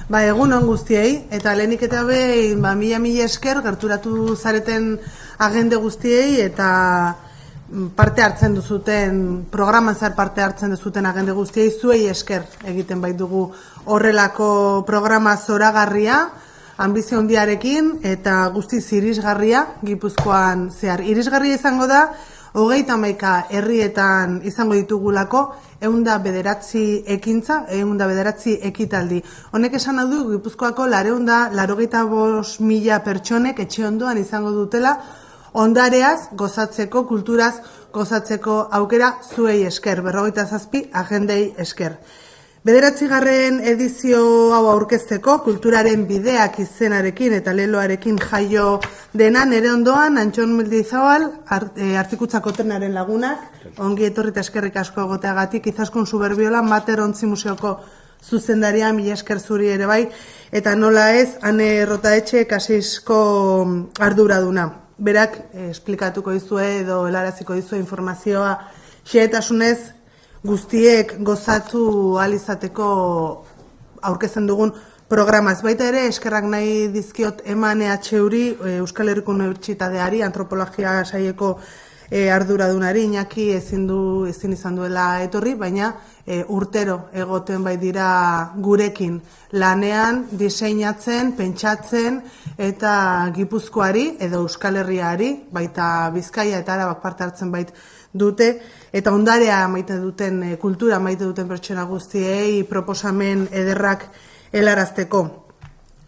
Egunon guztiei, eta lehenik eta behin, mila esker gerturatu zareten agende guztiei eta parte hartzen duzuten, programan zer parte hartzen duzuten agende guztiei, zuei esker egiten baitugu horrelako programa zoragarria, ambizio handiarekin eta guztiz irisgarria Gipuzkoan zehar. Irisgarria izango da, 31 herrietan izango ditugulako 109 ekintza, 109 ekitaldi. Honek esan du Gipuzkoako 485.000 pertsonek etxe ondoan izango dutela ondareaz gozatzeko, kulturaz gozatzeko aukera zuei esker, 57 agendei esker. 9. edizio hau aurkezteko, kulturaren bideak izenarekin eta leloarekin jaio dena, nere ondoan, Antxon Mendizabal, Artikutzako trenaren lagunak, ongi etorri eta eskerrik asko egoteagatik, Izaskun Suberbiola, Mater Ontzi Museoko zuzendaria, mila esker zuri ere bai, eta nola ez, Ane Rotaetxe Kaseizko arduraduna. Berak, esplikatuko dizue edo helaraziko dizue informazioa xehetasunez, guztiek gozatu alizateko aurkezten dugun programaz. Baita ere, eskerrak nahi dizkiot eman EHUri, Euskal Herriko Unibertsitateari, antropologia saieko arduradunari, Iñaki ezin izan duela etorri, baina urtero egoten bai dira gurekin lanean, diseinatzen, pentsatzen eta Gipuzkoari edo Euskal Herriari, baita Bizkaia eta Arabak parte hartzen bait dute, eta ondarea maite duten, kultura maite duten pertsona guztiei proposamen ederrak helarazteko.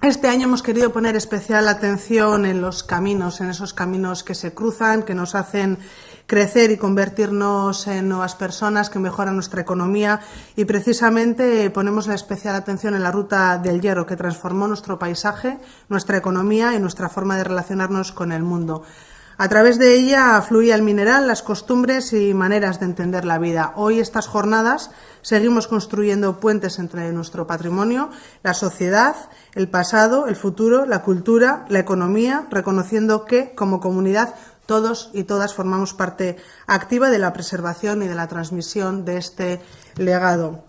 Este año hemos querido poner especial atención en los caminos, en esos caminos que se cruzan, que nos hacen crecer y convertirnos en nuevas personas, que mejoran nuestra economía, y precisamente ponemos la especial atención en la Ruta del Hierro, que transformó nuestro paisaje, nuestra economía y nuestra forma de relacionarnos con el mundo. A través de ella fluía el mineral, las costumbres y maneras de entender la vida. Hoy, estas jornadas, seguimos construyendo puentes entre nuestro patrimonio, la sociedad, el pasado, el futuro, la cultura, la economía, reconociendo que, como comunidad, todos y todas formamos parte activa de la preservación y de la transmisión de este legado.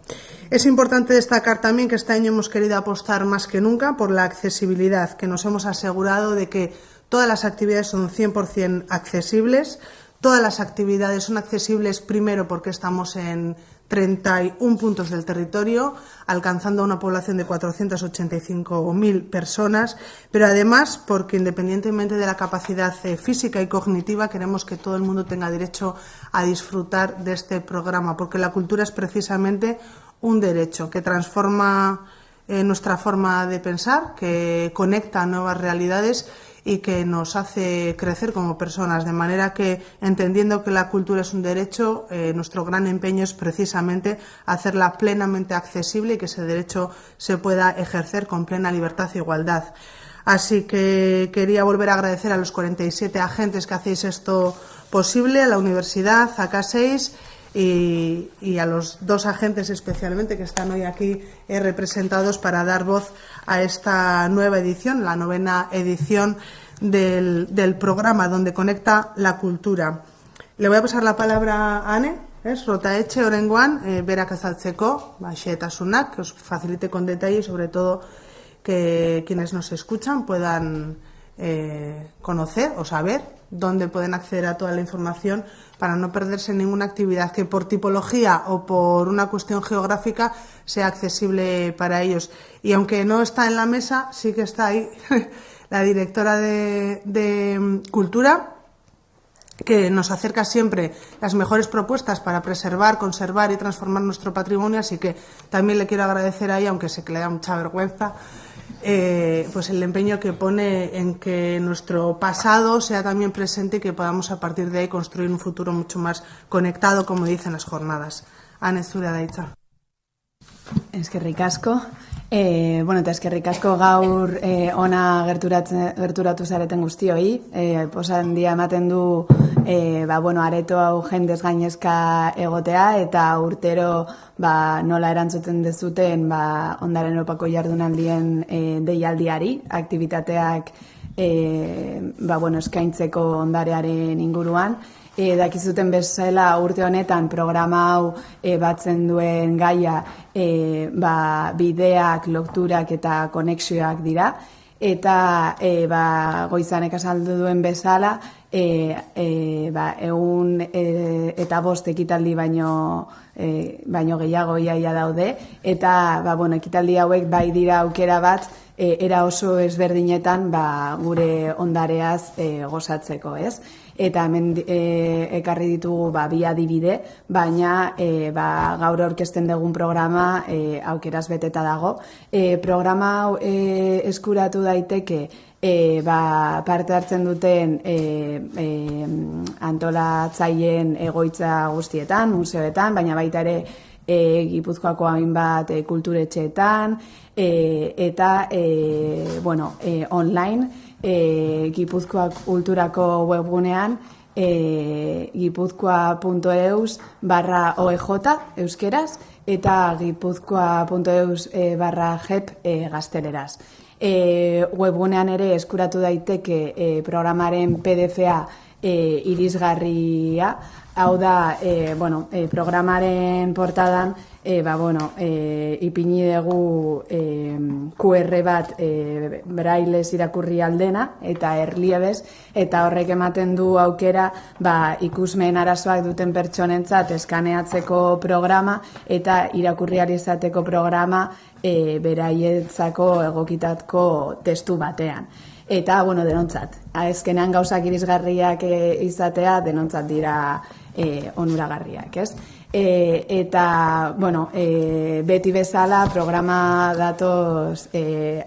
Es importante destacar también que este año hemos querido apostar más que nunca por la accesibilidad, que nos hemos asegurado de que todas las actividades son 100% accesibles. Todas las actividades son accesibles primero porque estamos en 31 puntos del territorio, alcanzando una población de 485.000 personas, pero además porque independientemente de la capacidad física y cognitiva queremos que todo el mundo tenga derecho a disfrutar de este programa, porque la cultura es precisamente un derecho que transforma nuestra forma de pensar, que conecta nuevas realidades y que nos hace crecer como personas, de manera que, entendiendo que la cultura es un derecho, nuestro gran empeño es precisamente hacerla plenamente accesible y que ese derecho se pueda ejercer con plena libertad e igualdad. Así que quería volver a agradecer a los 47 agentes que hacéis esto posible, a la universidad, a K6 y a los 2 agentes especialmente que están hoy aquí representados para dar voz a esta nueva edición, la 9ª edición del programa donde conecta la cultura. Le voy a pasar la palabra a Ane, Rotaetxe Orengoan, berak azaltzeko, xehetasunak, que os facilite con detalle y sobre todo que quienes nos escuchan puedan conocer o saber dónde pueden acceder a toda la información para no perderse ninguna actividad que por tipología o por una cuestión geográfica sea accesible para ellos. Y aunque no está en la mesa, sí que está ahí la directora de Cultura, que nos acerca siempre las mejores propuestas para preservar, conservar y transformar nuestro patrimonio, así que también le quiero agradecer ahí, aunque sé que le da mucha vergüenza, pues el empeño que pone en que nuestro pasado sea también presente y que podamos a partir de ahí construir un futuro mucho más conectado, como dicen las jornadas. Ane, zurea da hitza. Eskerrik asko. Eta eskerrik asko gaur ona gerturatu zareten guztioi. Posa handia ematen du areto hau jendez gainezka egotea eta urtero nola erantzuten dezuten Ondare Europako jardunaldien deialdiari, aktibitateak eskaintzeko ondarearen inguruan. dakizuten bezala urte honetan programa hau batzen duen gaia bideak, lokturak eta konexioak dira. Eta Goizanek azaldu duen bezala, 105 ekitaldi baino gehiago iaia daude, eta ekitaldi hauek bai dira aukera bat era oso ezberdinetan gure ondareaz gozatzeko, ez? Eta hemen ekarri ditugu bi adibide, baina gaur aurkezten dugun programa aukeraz beteta dago. Programa hau eskuratu daiteke parte hartzen duten antolatzaileen egoitza guztietan, museoetan, baina baita ere Gipuzkoako hainbat kulturetxeetan, eta online, Gipuzkoa kulturako webgunean, gipuzkoa.eus/OEJ euskeraz, eta gipuzkoa.eus/JEP gazteleraz. Webgunean ere eskuratu daiteke programaren PDF-a irisgarria, hau da, programaren portadan ipini dugu QR bat brailez irakurri aldena eta erliebez, eta horrek ematen du aukera ikusmen arazoak duten pertsonentzat eskaneatzeko programa eta irakurri ahal izateko programa beraientzako egokitatko testu batean. Eta, denontzat, azkenean gauzak irisgarriak izatea denontzat dira onuragarriak, ez? Eta, beti bezala programa datoz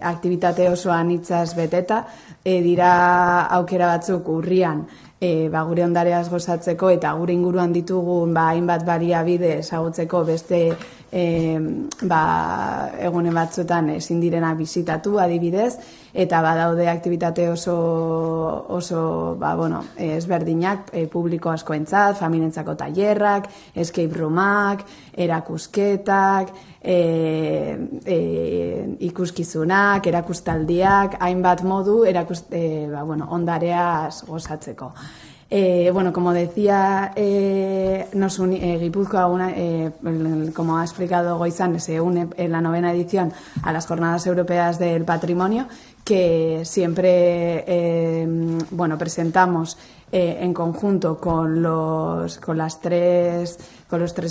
aktibitate oso anitzaz beteta, dira aukera batzuk urrian gure ondareaz gozatzeko eta gure inguruan ditugun hainbat baliabide ezagutzeko beste egunen batzuetan ezin direna bisitatu adibidez, eta badaude aktibitate oso ezberdinak publiko askoentzat, familientzako tailerrak, escape roomak, erakusketak, ikuskizunak, erakustaldiak, hainbat modu ondareaz gozatzeko. Como decía, Guipúzcoa, como ha explicado Goizane, se une en la 9ª edición a las Jornadas Europeas del Patrimonio, que siempre presentamos en conjunto con los tres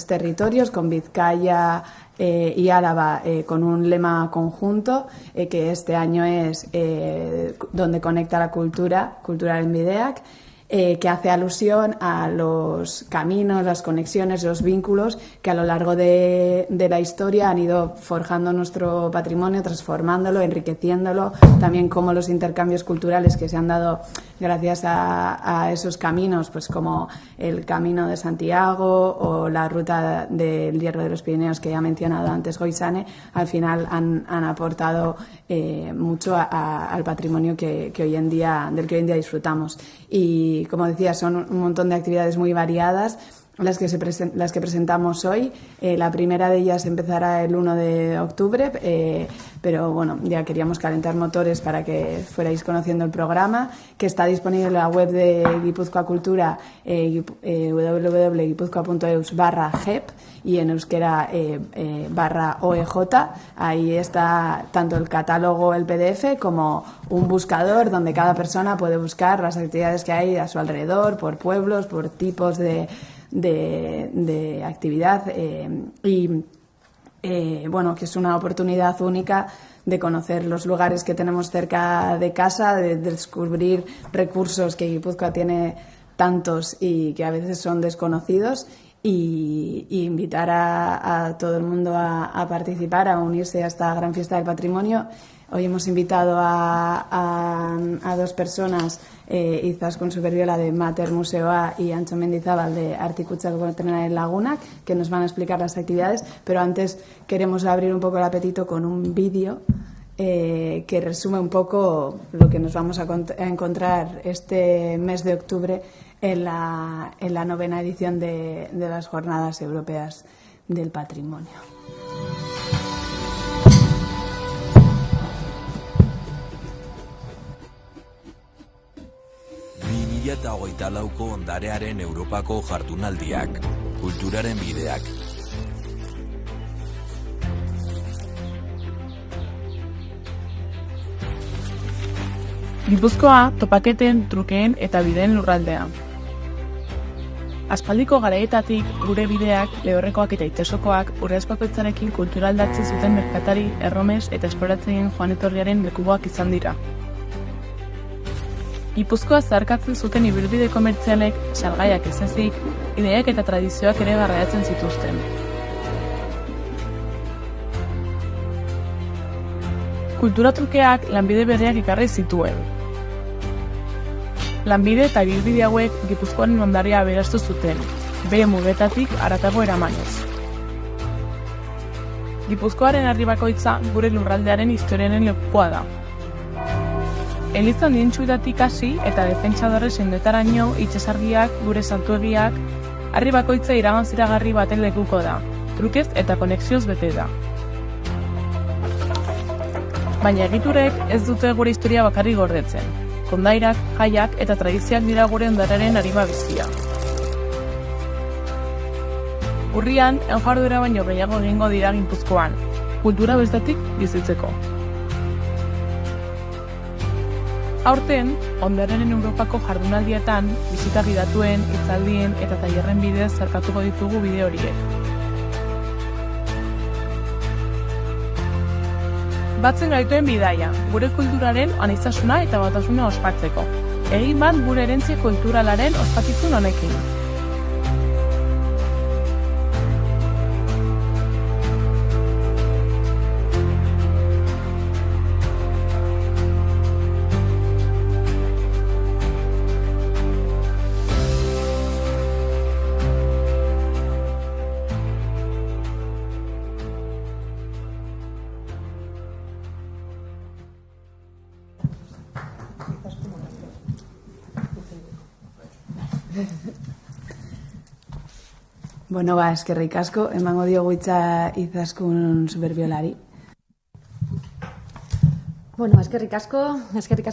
territorios, con Vizcaya y Álava, con un lema conjunto, que este año es donde conecta la cultura en Bideak, que hace alusión a los caminos, las conexiones, los vínculos que a lo largo de la historia han ido forjando nuestro patrimonio, transformándolo, enriqueciéndolo, también como los intercambios culturales que se han dado gracias a esos caminos, pues como el Camino de Santiago o la Ruta del Hierro de los Pirineos que ya ha mencionado antes Goizane, al final han aportado mucho al patrimonio del que hoy en día disfrutamos. Y como decía, son un montón de actividades muy variadas las que presentamos hoy. La primera de ellas empezará el 1 de octubre, pero ya queríamos calentar motores para que fuerais conociendo el programa, que está disponible en la web de Guipúzcoa Cultura, www.guipuzcoa.eus/JEP, y en euskera /OEJ. Ahí está tanto el catálogo, el PDF, como un buscador donde cada persona puede buscar las actividades que hay a su alrededor, por pueblos, por tipos de actividad, que es una oportunidad única de conocer los lugares que tenemos cerca de casa, de descubrir recursos que Guipúzcoa tiene tantos y que a veces son desconocidos, y invitar a todo el mundo a participar, a unirse a esta gran fiesta del patrimonio. Hoy hemos invitado a dos personas, Izaskun Superviola de Mater Museoa y Antxo Mendizábal de Artikutzako Kontrenaren Lagunak, que nos van a explicar las actividades, pero antes queremos abrir un poco el apetito con un vídeo que resume un poco lo que nos vamos a encontrar este mes de octubre en la 9ª edición de las Jornadas Europeas del Patrimonio. 2024ko ondarearen Europako jardunaldiak, kulturaren bideak. Gipuzkoa topaketen, trukeen eta bideen lurraldea. Aspaldiko garaetatik gure bideak, lehorrekoak eta itsasokoak urrezpakoitzarekin kultura aldatzen zuten merkatari, erromes eta esploratzaien joan etorriaren lekuak izan dira. Gipuzkoa zeharkatzen zuten ibilbide komertzialek, salgaiak ez ezik, ideiak eta tradizioak ere garraiatzen zituzten. Kultura trukeak lanbide berriak ekarri zituen. Lanbide eta ibilbide hauek Gipuzkoaren ondarea aberastu zuten, bere mugetatik haratago eramanez. Gipuzkoaren herri bakoitza gure lurraldearen historiaren lekukoa da. Eliza handientsuetatik hasi eta defentsadore sendetaraino itsasargiak, gure santuegiak, herri bakoitza iragan-ziragarri baten lekuko da, trukez eta konexioz bete da. Baina egiturek ez dute gure historia bakarrik gordetzen. Kondairak, jaiak eta tradizioak dira gure ondarraren arima bizia. Urrian, enjardura baino gehiago egingo dira Gipuzkoan, kultura bestetik bizitzeko. Aurten, ondarraren Europako jardunaldietan, bisita gidatuen, hitzaldien eta tailerren bidez zerkatuko ditugu bide horiek. Batzen gaituen bidaia, gure kulturaren aniztasuna eta batasuna ospatzeko. Egin bat gure herentzia kulturalaren ospakizun honekin. Bueno, eskerrik asko, emango diogu hitza Izaskun superbiolari. Bueno, eskerrik asko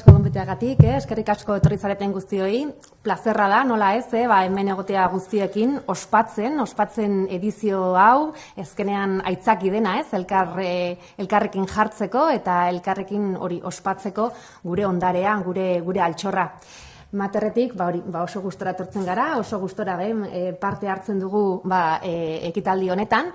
gonbiteagatik, eskerrik asko etorri zareten guztioi. Plazerra da, nola ez, hemen egotea guztiekin ospatzen edizio hau, ezkenean aitzaki dena, elkarrekin jartzeko eta elkarrekin hori ospatzeko gure ondarea, gure altxorra. Materretik, oso gustora etortzen gara, oso gustora parte hartzen dugu ekitaldi honetan,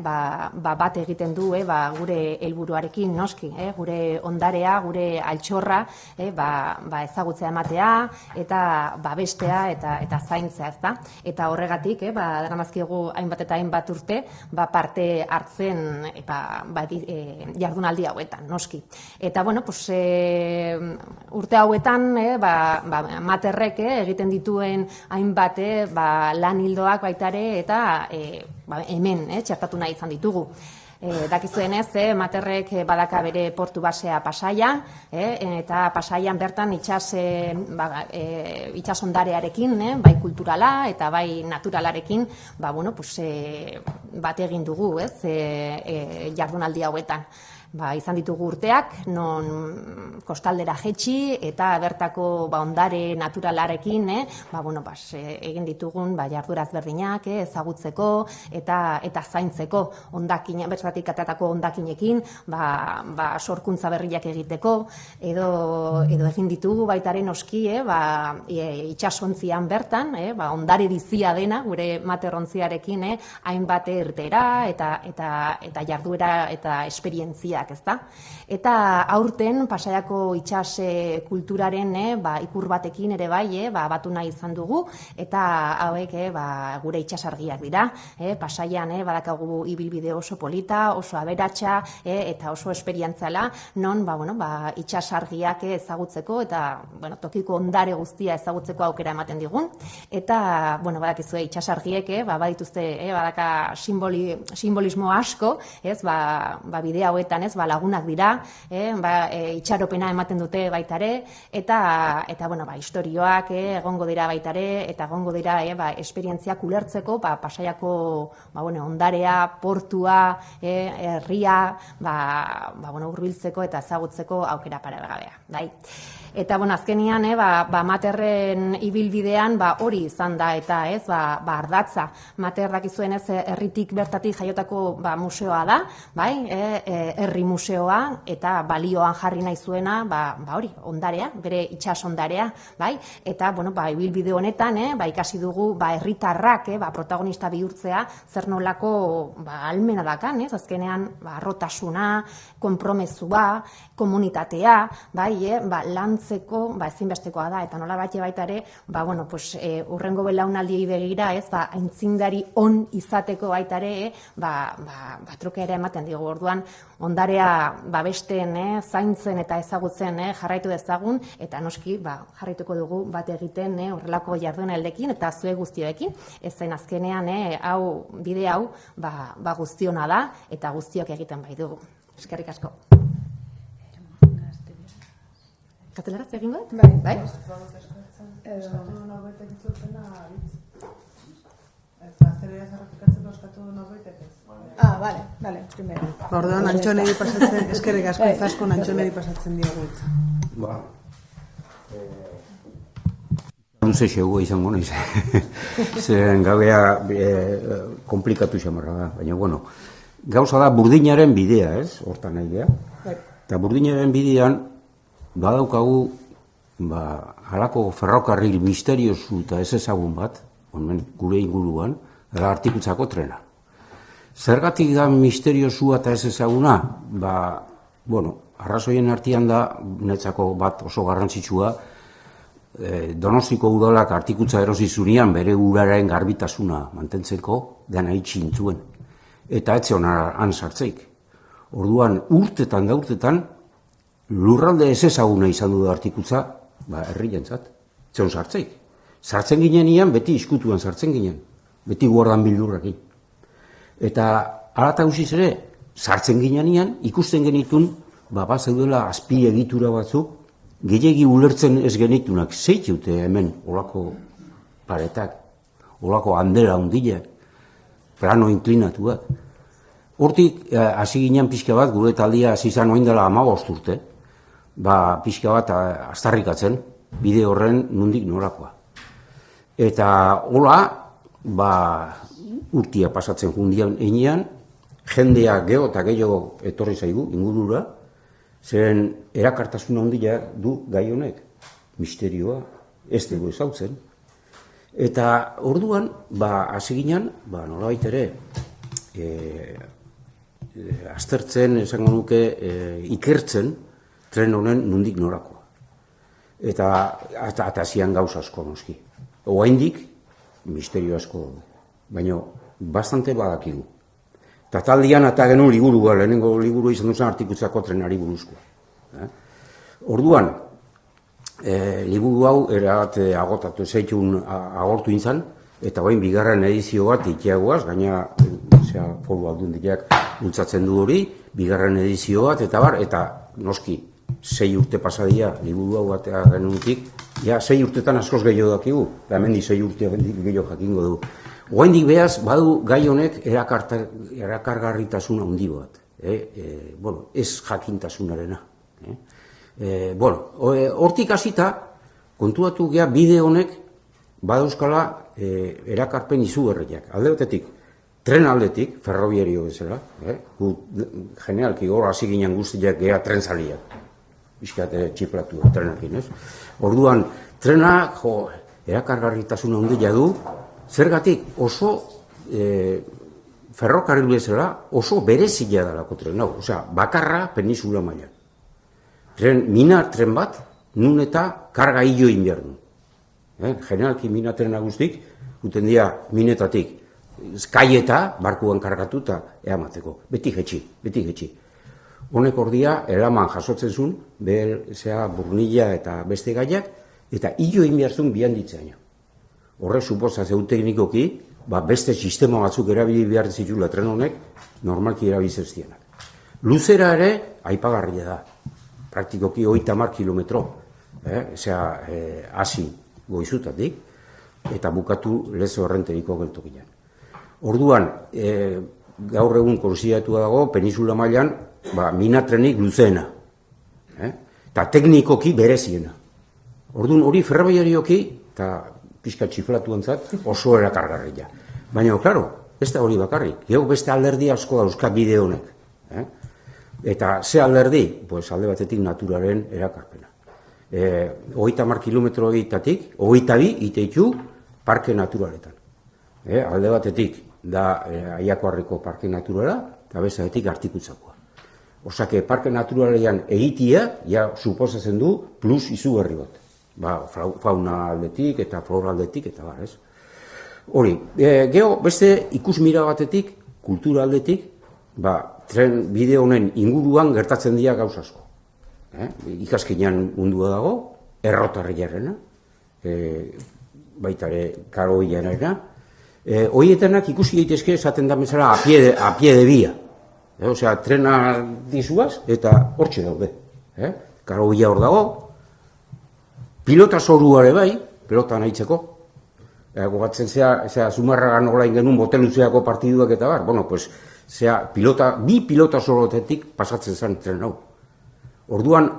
bat egiten du gure helburuarekin noski, gure ondarea, gure altxorra, ezagutzea ematea eta babestea eta zaintzea, ezta? Eta horregatik, daramazkigu hainbat eta hainbat urte, parte hartzen jardunaldi hauetan, noski. Eta, urte hauetan, materrek egiten dituen hainbat lan hildoak baitare eta hemen txertatu nahi izan ditugu. Dakizuenez, materrek badaka bere portu basea Pasaian, eta Pasaian bertan itsasondarearekin, bai kulturala eta bai naturalarekin, bat egin dugu, jardunaldi hauetan. Izan ditugu urteak, non kostaldera jetxi eta bertako ondare naturalarekin egin ditugun jarduraz berdinak ezagutzeko eta zaintzeko bertatik atatako ondakinekin sorkuntza berriak egiteko edo egin ditugu baitaren oski itsasontzian bertan ondare bizia dena gure materrontziarekin hainbat irtera eta jarduera eta esperientziak, ezta? Eta aurten Pasaiako itsas kulturaren ikur batekin ere batu nahi izan dugu eta hauek gure itsasargiak dira. Pasaian badakagu ibilbide oso polita, oso aberatsa eta oso esperientziala non itsasargiak ezagutzeko eta tokiko ondare guztia ezagutzeko aukera ematen digun. Eta badakizue itsasargiek badituzte badaka simbolismo asko, bide hauetan ez, lagunak dira, itxaropena ematen dute baitare, eta bueno, istorioak egongo dira baitare, eta egongo dira esperientziak ulertzeko, Pasaiako ondarea, portua, herria, hurbiltzeko eta ezagutzeko aukera paregabea, bai. Eta, azkenian, Materren ibilbidean hori izan da, eta ez, ardatza. Mater dakizuen ez, herritik bertatik jaiotako museoa da, bai, herri museoa, eta balioan jarri nahi zuena, hori, ondarea, bere itsas ondarea, bai, eta, ibilbide honetan, ikasi dugu, herritarrak, protagonista bihurtzea, zer nolako, almena dakan, ez, azkenean, arrotasuna, konpromezua, komunitatea, bai, lantzeko, ezinbestekoa da, eta nola baita ere, urrengo belaunaldiei begira, ez, aintzindari on izateko baita ere, truke ere ematen digu, orduan, ondarea babesten, zaintzen eta ezagutzen jarraitu dezagun, eta noski, jarraituko dugu bat egiten horrelako jardunaldekin, eta zue guztioekin, ezen azkenean, bide hau, guztiona da, eta guztiok egiten bai dugu. Eskerrik asko. Katelaraz egingo dut? Bai. Eskatu norbetek itzulpena gazteleraz errepikatzeko eskatu norbetek ez? Vale, primero. Orduan, Antxoneri pasatzen, eskerrik asko izaskun Antxoneri pasatzen diogu itza. Luze xegoa izango naiz. Zeren gaudea komplikatu xamarra da, baina bueno, gauza da burdinaren bidea, ez? Hortan nahi geha. Eta burdinaren bidean badaukagu halako ferrokarril misteriosu eta ez ezagun bat, gure inguruan, dela Artikutzako trena. Zergatik da misteriosua eta ez ezaguna? Arrazoien artean da, netzako bat oso garrantzitsua, Donostiko udalak Artikutza erosi zunean bere uraren garbitasuna mantentzeko dena itxin zuen. Eta etxe honan sartzeik. Orduan, urtetan da urtetan, lurralde ez ezaguna izan du da Artikutza, herrientzat, zeon sartzeik. Sartzen ginean, beti iskutuan sartzen ginen, beti guardan bildurrakin. Eta alata guziz ere, sartzen ginean, ikusten genitun, bazeudela azpi egitura batzuk, gehiagi ulertzen ez genitunak, zeitute hemen, olako paretak, olako handela hundiak, plano inklinatuak. Hortik, hasi ginen pixka bat, gure taldia hasi izan oin dela 15 urte, pixka bat aztarrikatzen, bide horren nondik norakoa. Eta hola, urtia pasatzen jundian einean, jendea geho eta gehiago etorri zaigu, ingurura, zeren erakartasuna handia du gai honek, misterioa, ez dugu ezautzen. Eta orduan, hasi ginen, nolabait ere, aztertzen, esango nuke, ikertzen, tren honen nondik norakoa. Eta zian gauza asko noski. Oraindik misterio asko, baina bastante badakigu. Eta taldian eta genuen liburua, lehenengo liburu izan duzen Artikutzako trenari buruzko. Orduan, liburu hau erabat agotatu zeitun agortu intzan, eta orain bigarren edizio bat iteagoaz, gaina foru aldundiak bultzatzen du hori, bigarren edizio bat, eta noski, 6 urte pasadia liburu hau batea genutik, 6 urtetan askoz gehiago dakigu, hemendik 6 urte gehiago jakingo du. Oraindik behaz, badu gai honek erakargarritasuna handi bat, ez jakintasunarena. Hortik hasita, kontuatu gea bide honek badauzkala erakarpen izugarriak. Alde batetik, tren aldetik, ferrobiario bezala, generalki hor hasi ginen guztiak gea trenzaliak. Bizkate txiplatu trenakin, ez? Orduan, trena, erakargarritasuna handia du, zergatik oso ferrokarril bezala oso berezia dalako tren hau, bakarra peninsula mailan. Mina tren bat, nun eta karga hilo behar du. Generalki mina trena guztik, guten dira minetatik, kaieta, barkuan kargatu eta eamateko. Beti jetxi. Honek ordia, eraman jasotzen zuen, burnila eta beste gaiak, eta hilo behar zuen bihan ditzaino. Horrek suposa zeu teknikoki, beste sistema batzuk erabili behar zitula tren honek, normalki erabiltzen zirenak. Luzera ere, aipagarria da. Praktikoki 30 kilometro. Hasi goizutatik, eta bukatu Lezo Errenteriko geltokian. Orduan, gaur egun konsideratu dago, peninsula mailan, minatrenik luzeena. Eta teknikoki bereziena. Orduan, hori ferrobiarioki, eta pixka txiflatuantzat, oso erakargarria. Baina, klaro, ez da hori bakarrik. Gero beste alderdi asko dauzka bide honek. Eta ze alderdi? Pues alde batetik naturaren erakarpena. 30 kilometroetatik, 22 iteitu parke naturaletan. Alde batetik da Aiakoarreko parke naturala, eta bestetik Artikutzakoa. Osake, parke naturalean egitia, ja, suposatzen du, plus izugarri bat. Fauna aldetik eta flora aldetik, eta bar, ez? Hori, geho, beste ikusmira batetik, kultura aldetik, tren bide honen inguruan gertatzen dira gauz asko. Ikaskinean mundua dago, errotarriarena, baitare karoiarena. Hoietanak ikusi daitezke esaten da bezala a pie de vía. Osea, trena dizuaz eta hortxe daude. Karoia hor dago, pilota zoruare bai, pelota nahitzeko. Gogatzen zea, Zumarragan olain genuen boteluzeako partiduak eta bar. Bueno, pues, bi pilota zorotetik pasatzen zen tren hau. Orduan,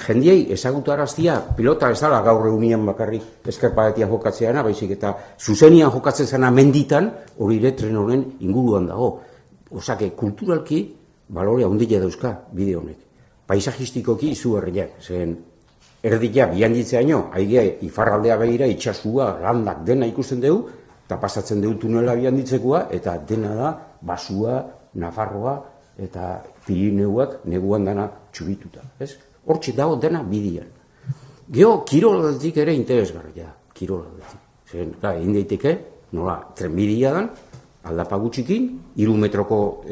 jendiei ezagutaraztia pilota ez dala gaur egunean bakarrik eskerpadetia jokatzeana, baizik eta zuzenian jokatzen zena menditan, hori ere tren honen inguruan dago. Osake, kulturalki, balore handia dauzka bide honek. Paisajistikoki izugarriak, zen erdia bihanditzeaino, haige ifarraldea begira, itxasua, landak dena ikusten dugu, eta pasatzen dugu tunela bihanditzekoa, eta dena da, basua, Nafarroa, eta Pirineuak neguan dana txubituta. Hortxe dago dena bidian. Gero, kirolaletik ere interesgarria, kirolaletik. Zer, egin daiteke, nola, trenbidia dan, aldapa gutxikin, 3 metroko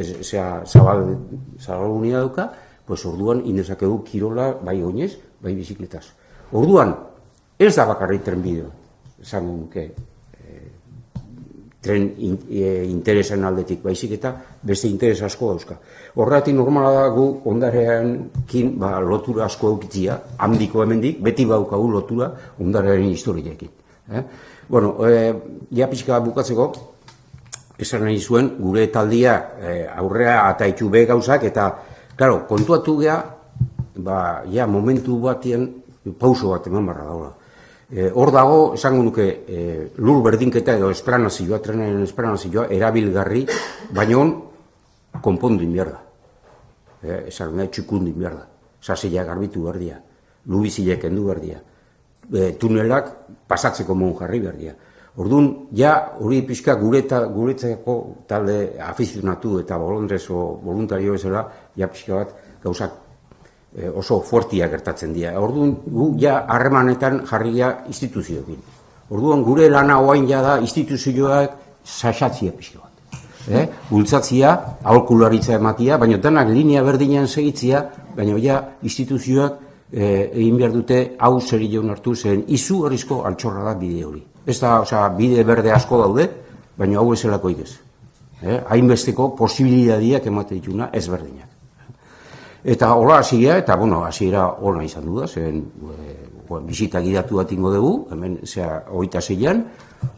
zabalgunia dauka, pues orduan indezakegu kirola bai oinez, bai bizikletaz. Orduan, ez da bakarrik trenbideo, esango nuke, tren interesen aldetik baizik eta beste interes asko dauzka. Horregatik normala da gu ondareakin lotura asko eukitzia, handiko hemendik, beti baukagu lotura ondarearen historiaekin. Bueno, ja pixka bukatzeko, esan nahi zuen, gure taldia aurrea ataitu be gauzak, eta, klaro, kontuatu geha, ja momentu batien pauso bat eman barra daula. Hor dago, esango nuke, lur berdinketa edo esplanazioa, trenaren esplanazioa, erabilgarri, baina konpondu inbiarda. Esan nahi txukundu inbiarda. Sasila garbitu berdia, lubizilek endu berdia, tunelak pasatzeko mon jarri berdia. Orduan, ja hori pixka guretzako talde afizionatu eta voluntario bezala, ja pixka bat gauzak oso fuertiak gertatzen dira. Orduan, gu ja harremanetan jarria instituzioekin. Orduan, gure lana oain ja da instituzioak sasatzia pixka bat. Bultzatzia, aholkularitza ematia, baina denak linea berdinean segitzia, baina ja instituzioak egin behar dute hau zerion hartu zen izu horrizko altxorra da bide hori. Ez da, bide berde asko daude, baina hau ezelako igez. Hainbesteko posibilidadiak emate dituna ezberdinak. Eta hola hasiera, eta bueno, hasiera ona izan du da, zen bisita gidatu bat ingo dugu, hemen 26an,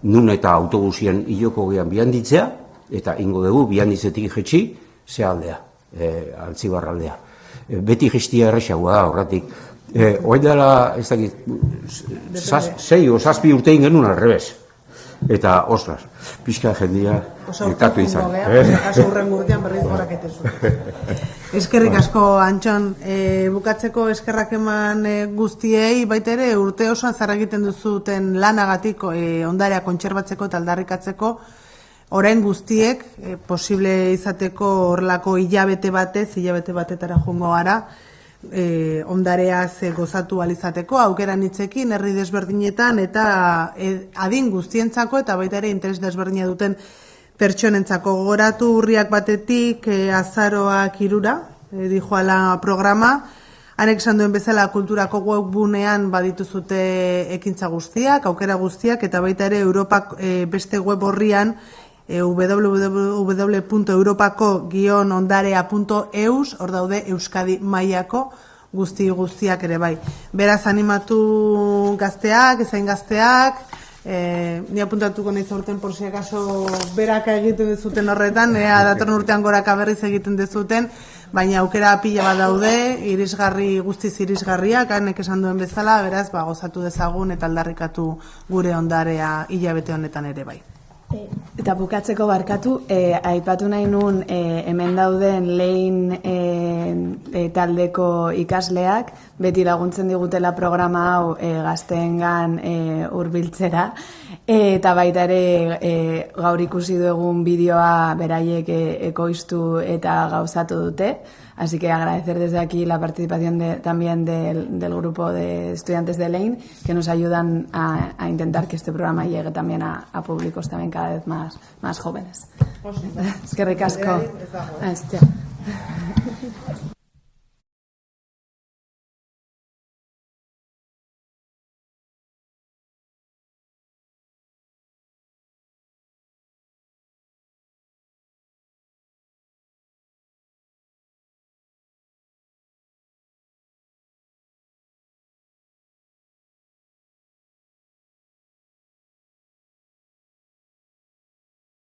nun eta autobusien hiloko gehan bihanditzea, eta ingo dugu bihanditzetik jetxi, ze aldea, Altzibar aldea. Beti gestia errexagoa da, horretik. Hoin dela, ez dakit, 6 o 7 urtein genuen alrebez. Eta, ostras, pixka jendia ekatu izan. Oso urren urtean berriz goraketezu. Eskerrik asko, Antxon. Bukatzeko eskerrak eman guztiei, baita ere urte osoan zara egiten duzuten lanagatik ondarea kontserbatzeko eta aldarrikatzeko, orain guztiek posible izateko horrelako hilabete batetara joango gara, ondareaz gozatu alizateko, aukeran hitzekin, herri desberdinetan, eta adin guztientzako, eta baita ere interes desberdina duten pertsonentzako. Gogoratu urriak batetik azaroak 3 dijoala programa, hanek esan duen bezala kulturako webgunean badituzute ekintza guztiak, aukera guztiak, eta baita ere Europak beste web horrian www.europako-ondarea.eus, hor daude Euskadi mailako guztiak ere bai. Beraz animatu gazteak, ezain gazteak, ni apuntatuko nahi zaurten por si acaso beraka egiten dezuten horretan, datorren urtean goraka berriz egiten dezuten, baina aukera pila bat daude, guztiz irisgarriak, hanek esan duen bezala, beraz, gozatu dezagun eta aldarrikatu gure ondarea hilabete honetan ere bai. Eta bukatzeko barkatu, aipatu nahi nun hemen dauden Lein taldeko ikasleak, beti laguntzen digutela programa hau gazteengan hurbiltzera, eta baita ere gaur ikusi dugun bideoa beraiek ekoiztu eta gauzatu dute. Así que agradecer desde aquí la participación también del grupo de estudiantes de Lein que nos ayudan a intentar que este programa llegue también a públicos también cada vez más jóvenes. Es que ricasco.